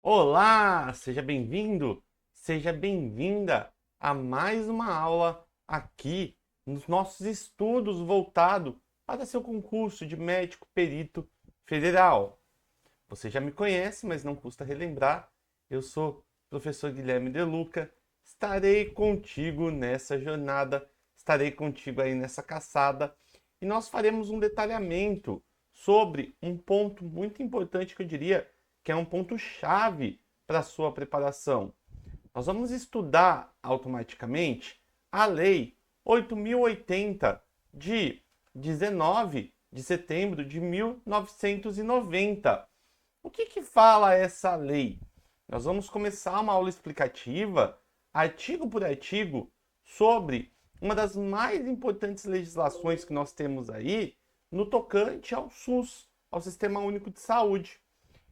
Olá, seja bem-vindo, seja bem-vinda a mais uma aula aqui nos nossos estudos voltados para seu concurso de médico perito federal. Você já me conhece, mas não custa relembrar. Eu sou o professor Guilherme De Luca. Estarei contigo nessa jornada, estarei contigo aí nessa caçada e nós faremos um detalhamento sobre um ponto muito importante que eu diria que é um ponto-chave para a sua preparação. Nós vamos estudar automaticamente a Lei 8.080 de 19 de setembro de 1990. O que fala essa lei? Nós vamos começar uma aula explicativa, artigo por artigo, sobre uma das mais importantes legislações que nós temos aí no tocante ao SUS, ao Sistema Único de Saúde.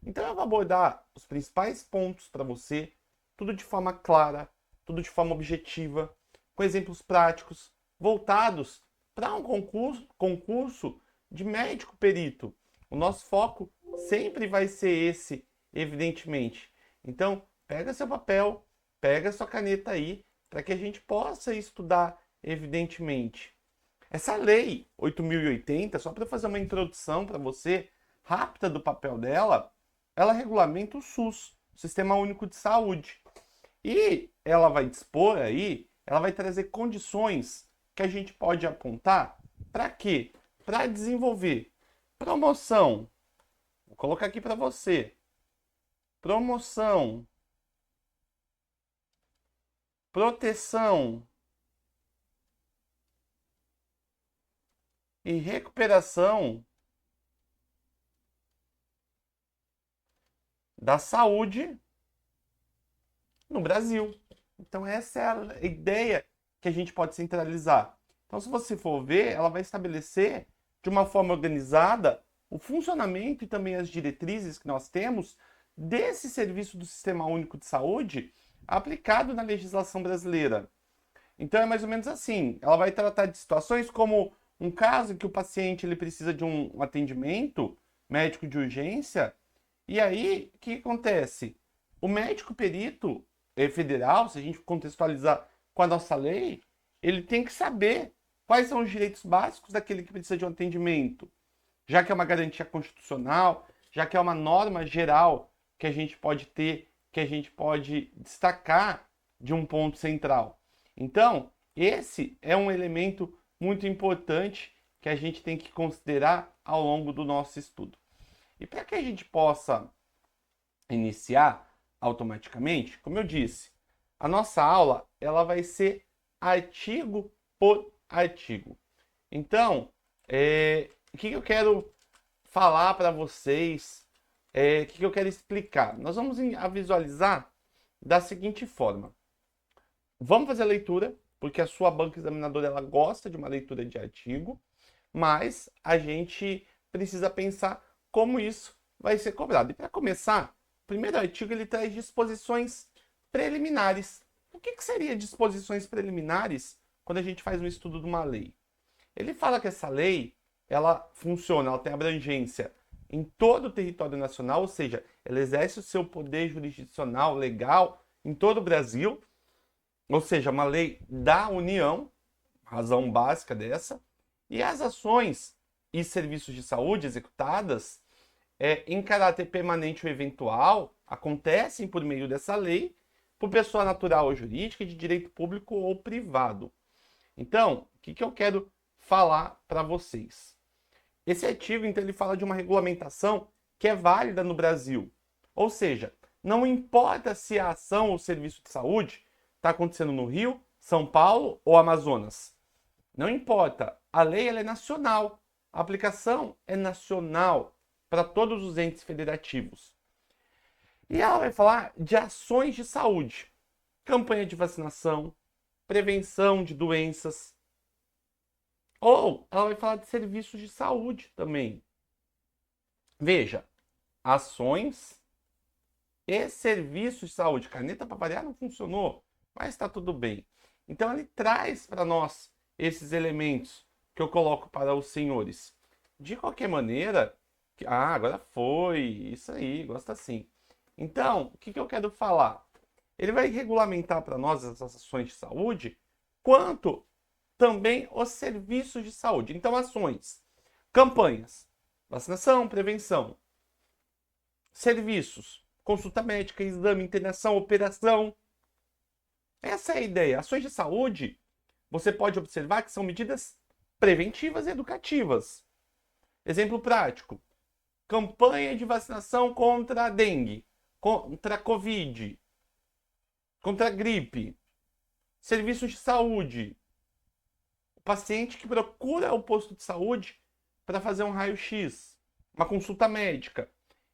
Então eu vou abordar os principais pontos para você, tudo de forma clara, tudo de forma objetiva, com exemplos práticos, voltados para um concurso de médico perito. O nosso foco sempre vai ser esse, evidentemente. Então, pega seu papel, pega sua caneta aí, para que a gente possa estudar, evidentemente. Essa lei 8.080, só para fazer uma introdução para você, rápida do papel dela, ela regulamenta o SUS, o Sistema Único de Saúde. E ela vai dispor aí, ela vai trazer condições que a gente pode apontar para quê? Para desenvolver promoção. Vou colocar aqui para você. Promoção, proteção e recuperação da saúde no Brasil. Então essa é a ideia que a gente pode centralizar. Então, se você for ver, ela vai estabelecer de uma forma organizada o funcionamento e também as diretrizes que nós temos desse serviço do Sistema Único de Saúde aplicado na legislação brasileira. Então é mais ou menos assim, ela vai tratar de situações como um caso em que o paciente ele precisa de um atendimento médico de urgência, e aí o que acontece? O médico perito federal, se a gente contextualizar com a nossa lei, ele tem que saber quais são os direitos básicos daquele que precisa de um atendimento, já que é uma garantia constitucional, já que é uma norma geral que a gente pode ter, que a gente pode destacar de um ponto central. Então, esse é um elemento muito importante que a gente tem que considerar ao longo do nosso estudo. E para que a gente possa iniciar automaticamente, como eu disse, a nossa aula ela vai ser artigo por artigo. Então, o que eu quero falar para vocês, o que eu quero explicar? Nós vamos visualizar da seguinte forma. Vamos fazer a leitura, porque a sua banca examinadora ela gosta de uma leitura de artigo, mas a gente precisa pensar como isso vai ser cobrado. E para começar, o primeiro artigo ele traz disposições preliminares. O que seria disposições preliminares quando a gente faz um estudo de uma lei? Ele fala que essa lei ela funciona, ela tem abrangência em todo o território nacional, ou seja, ela exerce o seu poder jurisdicional legal em todo o Brasil, ou seja, uma lei da União, razão básica dessa, e as ações e serviços de saúde executadas em caráter permanente ou eventual acontecem por meio dessa lei por pessoa natural ou jurídica de direito público ou privado. Então, o que eu quero falar para vocês? Esse artigo, então, ele fala de uma regulamentação que é válida no Brasil. Ou seja, não importa se a ação ou serviço de saúde está acontecendo no Rio, São Paulo ou Amazonas. Não importa. A lei ela é nacional. A aplicação é nacional para todos os entes federativos. E ela vai falar de ações de saúde, campanha de vacinação, prevenção de doenças. Ou ela vai falar de serviços de saúde também. Veja, ações e serviços de saúde. Caneta para variar não funcionou, mas está tudo bem. Então ele traz para nós esses elementos que eu coloco para os senhores. De qualquer maneira, agora foi, isso aí, gosta assim. Então, o que eu quero falar? Ele vai regulamentar para nós as ações de saúde, quanto também os serviços de saúde. Então, ações, campanhas, vacinação, prevenção, serviços, consulta médica, exame, internação, operação. Essa é a ideia. Ações de saúde, você pode observar que são medidas preventivas e educativas. Exemplo prático: campanha de vacinação contra a dengue, contra a Covid, contra a gripe, serviços de saúde. O paciente que procura o posto de saúde para fazer um raio-x, uma consulta médica.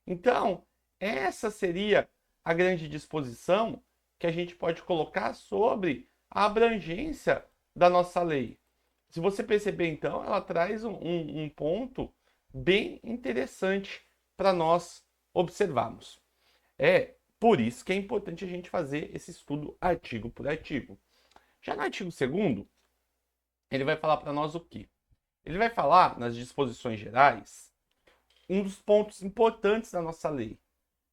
Então, essa seria a grande disposição que a gente pode colocar sobre a abrangência da nossa lei. Se você perceber, então, ela traz um ponto bem interessante para nós observarmos. É por isso que é importante a gente fazer esse estudo artigo por artigo. Já no artigo 2º, ele vai falar para nós o quê? Ele vai falar, nas disposições gerais, um dos pontos importantes da nossa lei.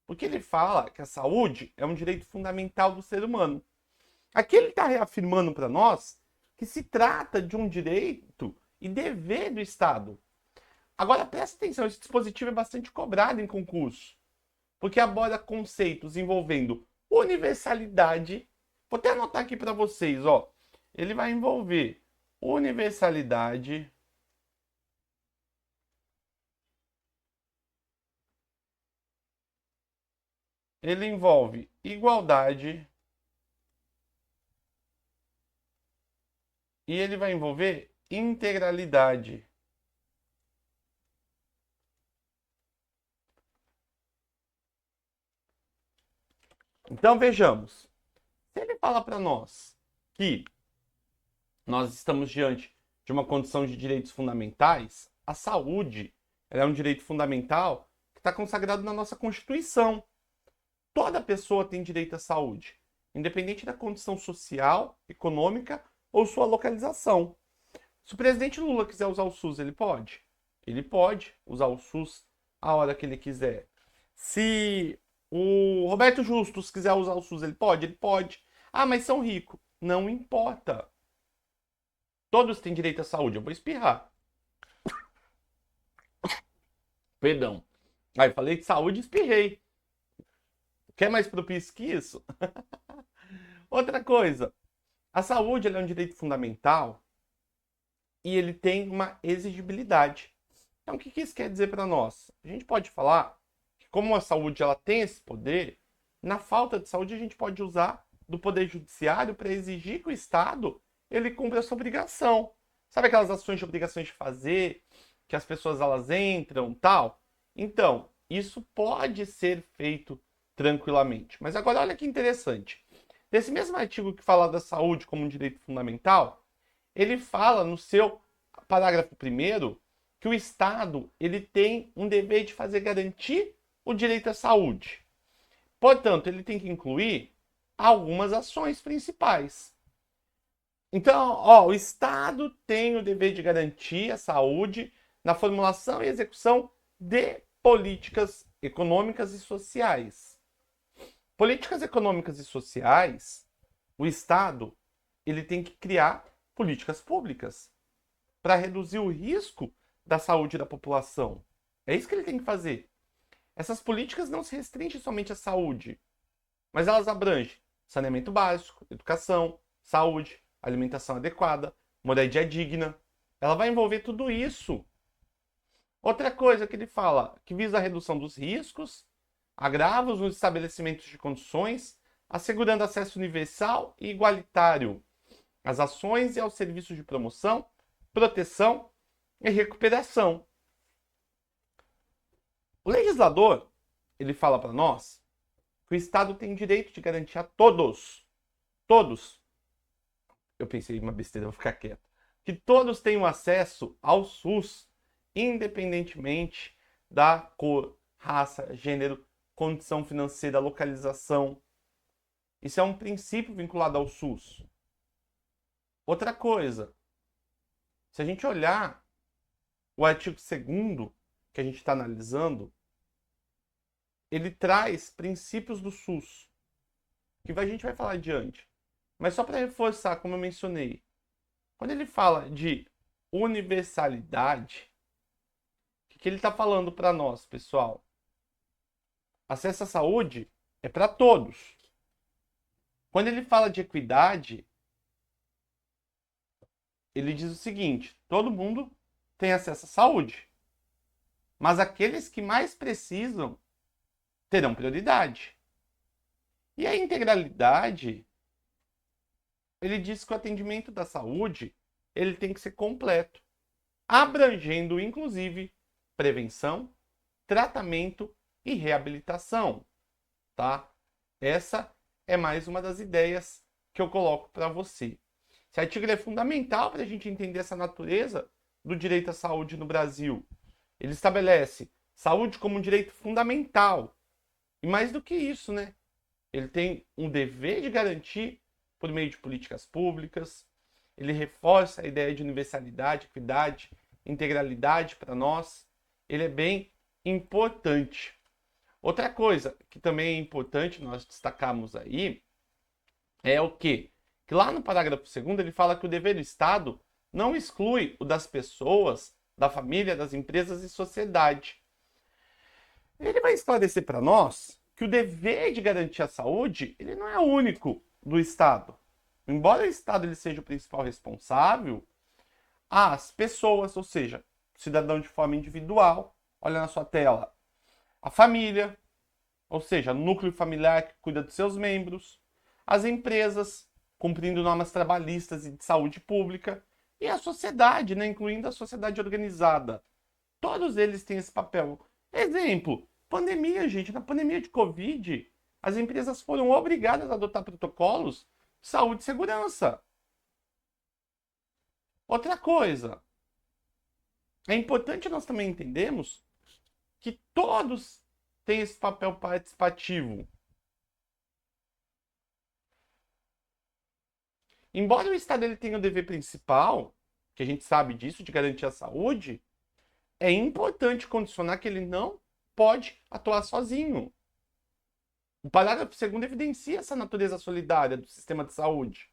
Porque ele fala que a saúde é um direito fundamental do ser humano. Aqui ele está reafirmando para nós que se trata de um direito e dever do Estado. Agora, presta atenção, esse dispositivo é bastante cobrado em concurso, porque aborda conceitos envolvendo universalidade. Vou até anotar aqui para vocês, ó. Ele vai envolver universalidade, ele envolve igualdade e ele vai envolver integralidade. Então vejamos, se ele fala para nós que nós estamos diante de uma condição de direitos fundamentais, a saúde é um direito fundamental que está consagrado na nossa Constituição. Toda pessoa tem direito à saúde, independente da condição social, econômica ou sua localização. Se o presidente Lula quiser usar o SUS, ele pode? Ele pode usar o SUS a hora que ele quiser. Se o Roberto Justus quiser usar o SUS, ele pode? Ele pode. Ah, mas são ricos. Não importa. Todos têm direito à saúde. Eu vou espirrar. Perdão. Aí falei de saúde e espirrei. Quer mais propício que isso? Outra coisa. A saúde é um direito fundamental e ele tem uma exigibilidade. Então, o que isso quer dizer para nós? A gente pode falar que, como a saúde ela tem esse poder, na falta de saúde a gente pode usar do poder judiciário para exigir que o Estado ele cumpra a sua obrigação. Sabe aquelas ações de obrigações de fazer, que as pessoas elas entram, tal? Então, isso pode ser feito tranquilamente. Mas agora olha que interessante. Nesse mesmo artigo que fala da saúde como um direito fundamental, ele fala no seu parágrafo 1º que o Estado ele tem um dever de fazer garantir o direito à saúde. Portanto, ele tem que incluir algumas ações principais. Então, ó, o Estado tem o dever de garantir a saúde na formulação e execução de políticas econômicas e sociais. Políticas econômicas e sociais, o Estado ele tem que criar políticas públicas para reduzir o risco da saúde da população. É isso que ele tem que fazer. Essas políticas não se restringem somente à saúde, mas elas abrangem saneamento básico, educação, saúde, alimentação adequada, moradia digna. Ela vai envolver tudo isso. Outra coisa que ele fala, que visa a redução dos riscos, agravos nos estabelecimentos de condições, assegurando acesso universal e igualitário às ações e aos serviços de promoção, proteção e recuperação. O legislador, ele fala para nós que o Estado tem direito de garantir a todos, eu pensei em uma besteira, vou ficar quieto, que todos tenham acesso ao SUS, independentemente da cor, raça, gênero, condição financeira, localização. Isso é um princípio vinculado ao SUS. Outra coisa, se a gente olhar o artigo 2º que a gente está analisando, ele traz princípios do SUS, que a gente vai falar adiante. Mas só para reforçar, como eu mencionei, quando ele fala de universalidade, o que ele está falando para nós, pessoal? Acesso à saúde é para todos. Quando ele fala de equidade, ele diz o seguinte: todo mundo tem acesso à saúde, mas aqueles que mais precisam terão prioridade. E a integralidade, ele diz que o atendimento da saúde ele tem que ser completo, abrangendo inclusive prevenção, tratamento e reabilitação, tá? Essa é mais uma das ideias que eu coloco para você. Esse artigo é fundamental para a gente entender essa natureza do direito à saúde no Brasil. Ele estabelece saúde como um direito fundamental. E mais do que isso, né? Ele tem um dever de garantir por meio de políticas públicas. Ele reforça a ideia de universalidade, equidade, integralidade para nós. Ele é bem importante. Outra coisa que também é importante nós destacarmos aí é o quê? Que lá no parágrafo 2º ele fala que o dever do Estado não exclui o das pessoas, da família, das empresas e sociedade. Ele vai esclarecer para nós que o dever de garantir a saúde ele não é único do Estado. Embora o Estado ele seja o principal responsável, as pessoas, ou seja, o cidadão de forma individual, olha na sua tela, a família, ou seja, o núcleo familiar que cuida dos seus membros, as empresas, cumprindo normas trabalhistas e de saúde pública, e a sociedade, né, incluindo a sociedade organizada. Todos eles têm esse papel. Exemplo, pandemia, gente. Na pandemia de Covid, as empresas foram obrigadas a adotar protocolos de saúde e segurança. Outra coisa, é importante nós também entendermos que todos têm esse papel participativo. Embora o Estado ele tenha o dever principal, que a gente sabe disso, de garantir a saúde, é importante condicionar que ele não pode atuar sozinho. O parágrafo 2º evidencia essa natureza solidária do sistema de saúde.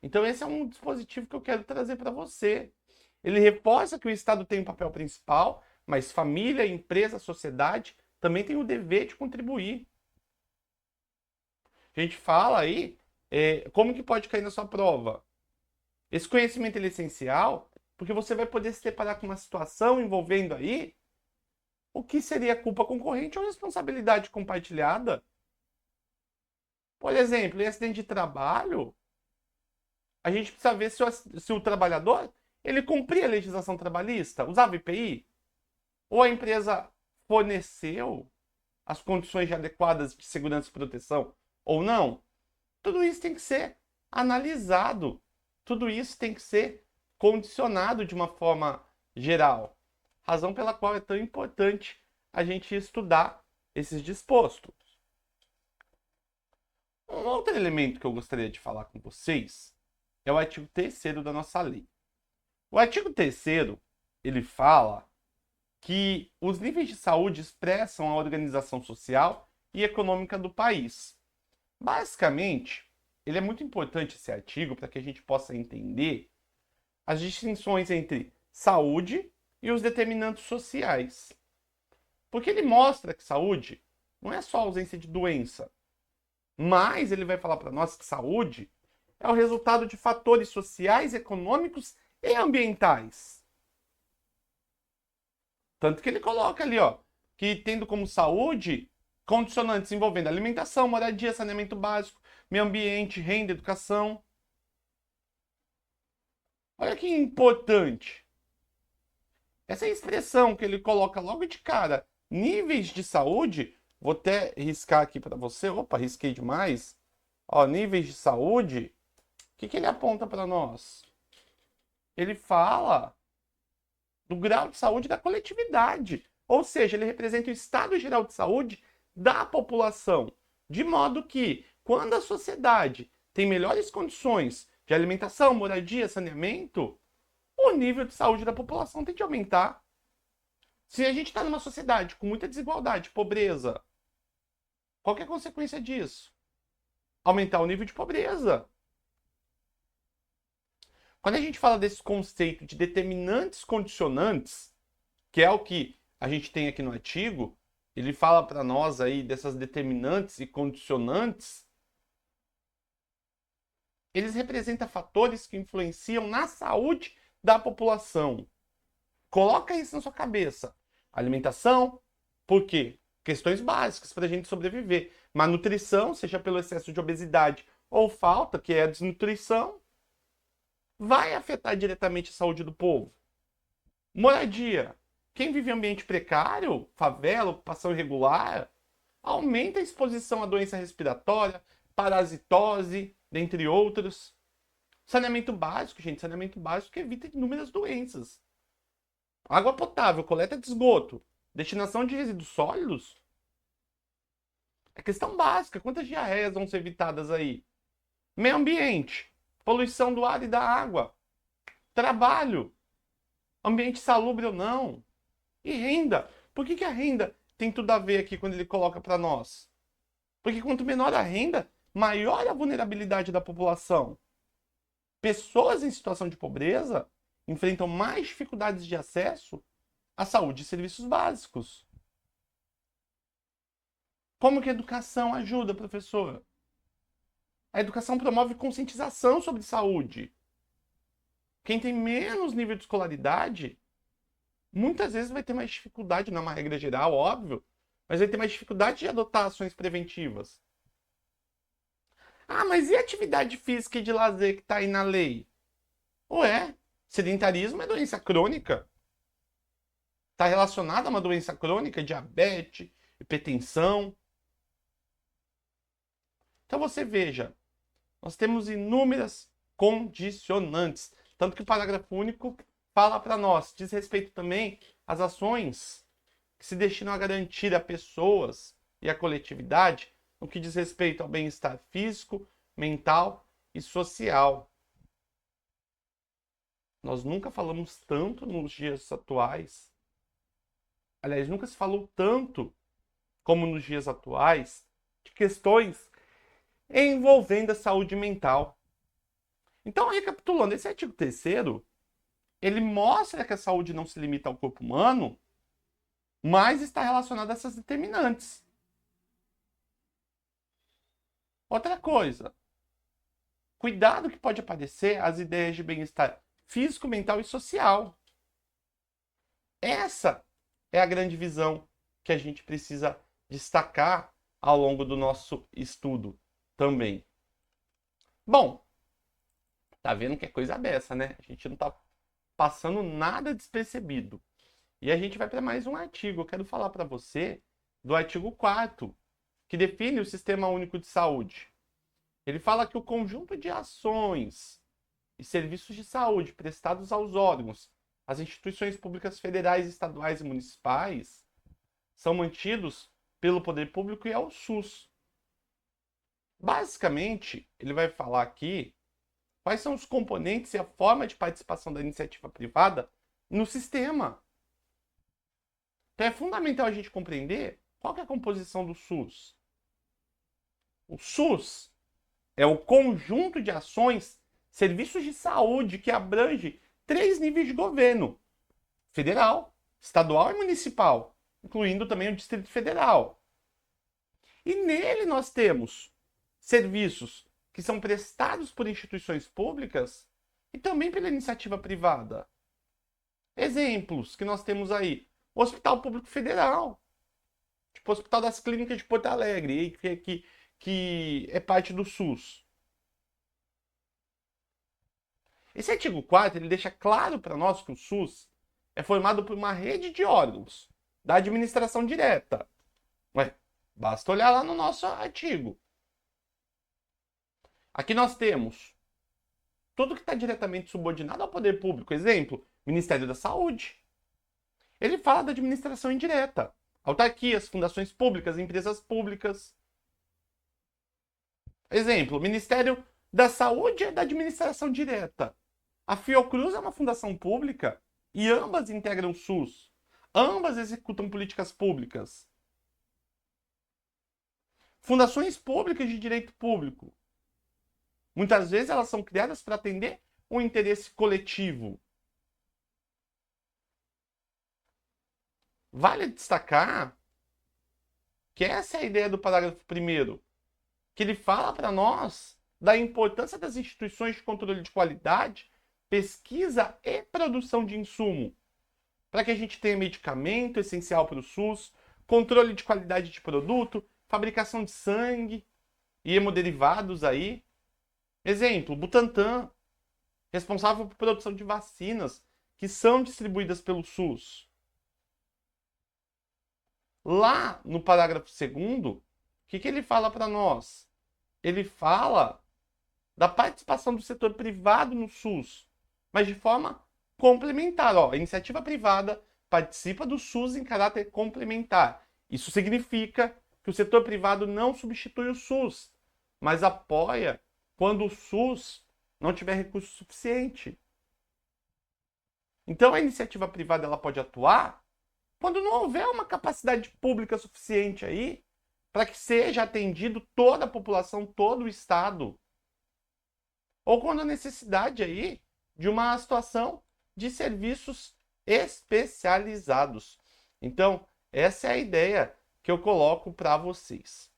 Então esse é um dispositivo que eu quero trazer para você. Ele reforça que o Estado tem um papel principal, mas família, empresa, sociedade também tem o dever de contribuir. A gente fala aí, como que pode cair na sua prova? Esse conhecimento é essencial, porque você vai poder se deparar com uma situação envolvendo aí o que seria culpa concorrente ou responsabilidade compartilhada. Por exemplo, em acidente de trabalho, a gente precisa ver se o trabalhador ele cumpria a legislação trabalhista, usava IPI, ou a empresa forneceu as condições adequadas de segurança e proteção, ou não. Tudo isso tem que ser analisado, tudo isso tem que ser condicionado de uma forma geral. Razão pela qual é tão importante a gente estudar esses dispostos. Um outro elemento que eu gostaria de falar com vocês é o artigo 3º da nossa lei. O artigo 3º, ele fala que os níveis de saúde expressam a organização social e econômica do país. Basicamente, ele é muito importante esse artigo para que a gente possa entender as distinções entre saúde e os determinantes sociais. Porque ele mostra que saúde não é só ausência de doença, mas ele vai falar para nós que saúde é o resultado de fatores sociais, econômicos e ambientais. Tanto que ele coloca ali, ó, que tendo como saúde condicionantes envolvendo alimentação, moradia, saneamento básico, meio ambiente, renda, educação. Olha que importante. Essa expressão que ele coloca logo de cara, níveis de saúde, vou até riscar aqui para você. Opa, risquei demais. Ó, níveis de saúde, o que ele aponta para nós? Ele fala do grau de saúde da coletividade. Ou seja, ele representa o estado geral de saúde da população. De modo que, quando a sociedade tem melhores condições de alimentação, moradia, saneamento, o nível de saúde da população tem de aumentar. Se a gente está numa sociedade com muita desigualdade, pobreza, qual que é a consequência disso? Aumentar o nível de pobreza. Quando a gente fala desse conceito de determinantes condicionantes, que é o que a gente tem aqui no artigo, ele fala para nós aí dessas determinantes e condicionantes, eles representam fatores que influenciam na saúde da população. Coloca isso na sua cabeça. Alimentação, por quê? Questões básicas para a gente sobreviver. Malnutrição, seja pelo excesso de obesidade ou falta, que é a desnutrição, vai afetar diretamente a saúde do povo. Moradia. Quem vive em ambiente precário, favela, ocupação irregular, aumenta a exposição à doença respiratória, parasitose, dentre outros. Saneamento básico, gente, saneamento básico evita inúmeras doenças. Água potável, coleta de esgoto, destinação de resíduos sólidos. É questão básica. Quantas diarreias vão ser evitadas aí? Meio ambiente, poluição do ar e da água. Trabalho, ambiente salubre ou não. E renda. Por que a renda tem tudo a ver aqui quando ele coloca para nós? Porque quanto menor a renda, maior a vulnerabilidade da população. Pessoas em situação de pobreza enfrentam mais dificuldades de acesso à saúde e serviços básicos. Como que a educação ajuda, professor? A educação promove conscientização sobre saúde. Quem tem menos nível de escolaridade, muitas vezes vai ter mais dificuldade, não é uma regra geral, óbvio, mas vai ter mais dificuldade de adotar ações preventivas. Ah, mas e a atividade física e de lazer que está aí na lei? Ué, sedentarismo é doença crônica. Está relacionada a uma doença crônica, diabetes, hipertensão. Então você veja, nós temos inúmeras condicionantes. Tanto que o parágrafo único fala para nós, diz respeito também às ações que se destinam a garantir a pessoas e a coletividade no que diz respeito ao bem-estar físico, mental e social. Nós nunca falamos tanto nos dias atuais. Aliás, nunca se falou tanto como nos dias atuais de questões envolvendo a saúde mental. Então, recapitulando, esse artigo 3º, ele mostra que a saúde não se limita ao corpo humano, mas está relacionada a essas determinantes. Outra coisa, cuidado que pode aparecer as ideias de bem-estar físico, mental e social. Essa é a grande visão que a gente precisa destacar ao longo do nosso estudo também. Bom, tá vendo que é coisa dessa, né? A gente não tá passando nada despercebido. E a gente vai para mais um artigo. Eu quero falar para você do artigo 4º, que define o Sistema Único de Saúde. Ele fala que o conjunto de ações e serviços de saúde prestados aos órgãos, às instituições públicas federais, estaduais e municipais são mantidos pelo poder público e ao SUS. Basicamente, ele vai falar aqui quais são os componentes e a forma de participação da iniciativa privada no sistema. Então é fundamental a gente compreender qual que é a composição do SUS. O SUS é o conjunto de ações, serviços de saúde que abrange 3 níveis de governo: federal, estadual e municipal, incluindo também o Distrito Federal. E nele nós temos serviços que são prestados por instituições públicas e também pela iniciativa privada. Exemplos que nós temos aí: o Hospital Público Federal, tipo o Hospital das Clínicas de Porto Alegre, que é parte do SUS. Esse artigo 4º ele deixa claro para nós que o SUS é formado por uma rede de órgãos da administração direta. Ué, basta olhar lá no nosso artigo. Aqui nós temos tudo que está diretamente subordinado ao poder público. Exemplo, Ministério da Saúde. Ele fala da administração indireta. Autarquias, fundações públicas, empresas públicas. Exemplo, Ministério da Saúde é da administração direta. A Fiocruz é uma fundação pública e ambas integram o SUS. Ambas executam políticas públicas. Fundações públicas de direito público. Muitas vezes elas são criadas para atender um interesse coletivo. Vale destacar que essa é a ideia do parágrafo 1º, que ele fala para nós da importância das instituições de controle de qualidade, pesquisa e produção de insumo, para que a gente tenha medicamento essencial para o SUS, controle de qualidade de produto, fabricação de sangue e hemoderivados aí. Exemplo, Butantan, responsável por produção de vacinas que são distribuídas pelo SUS. Lá no parágrafo 2º, o que ele fala para nós? Ele fala da participação do setor privado no SUS, mas de forma complementar. Ó, a iniciativa privada participa do SUS em caráter complementar. Isso significa que o setor privado não substitui o SUS, mas apoia quando o SUS não tiver recurso suficiente. Então a iniciativa privada ela pode atuar quando não houver uma capacidade pública suficiente aí para que seja atendido toda a população, todo o Estado. Ou quando a necessidade aí de uma situação de serviços especializados. Então, essa é a ideia que eu coloco para vocês.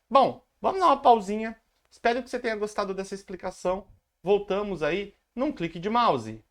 Bom, vamos dar uma pausinha. Espero que você tenha gostado dessa explicação. Voltamos aí num clique de mouse.